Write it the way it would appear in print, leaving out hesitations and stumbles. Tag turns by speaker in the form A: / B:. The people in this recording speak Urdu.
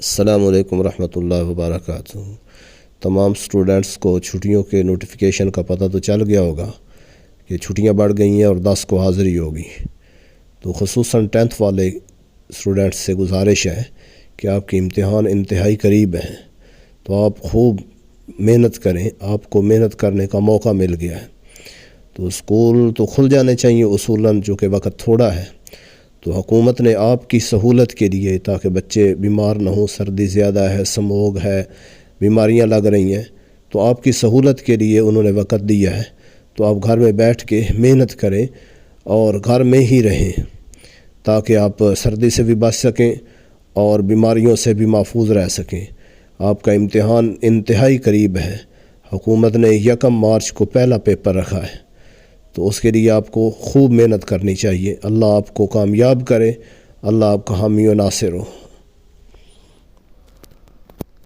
A: السلام علیکم ورحمۃ اللہ وبرکاتہ۔ تمام سٹوڈنٹس کو چھٹیوں کے نوٹیفیکیشن کا پتہ تو چل گیا ہوگا کہ چھٹیاں بڑھ گئی ہیں اور 10 کو حاضری ہوگی، تو خصوصاً 10th والے سٹوڈنٹس سے گزارش ہے کہ آپ کے امتحان انتہائی قریب ہیں، تو آپ خوب محنت کریں، آپ کو محنت کرنے کا موقع مل گیا ہے۔ تو اسکول تو کھل جانے چاہیے اصولاً، جو کہ وقت تھوڑا ہے، تو حکومت نے آپ کی سہولت کے لیے، تاکہ بچے بیمار نہ ہوں، سردی زیادہ ہے، سموگ ہے، بیماریاں لگ رہی ہیں، تو آپ کی سہولت کے لیے انہوں نے وقت دیا ہے۔ تو آپ گھر میں بیٹھ کے محنت کریں اور گھر میں ہی رہیں، تاکہ آپ سردی سے بھی بچ سکیں اور بیماریوں سے بھی محفوظ رہ سکیں۔ آپ کا امتحان انتہائی قریب ہے، حکومت نے 1 مارچ کو پہلا پیپر رکھا ہے، تو اس کے لیے آپ کو خوب محنت کرنی چاہیے۔ اللہ آپ کو کامیاب کرے، اللہ آپ کا حامی و ناصر ہو۔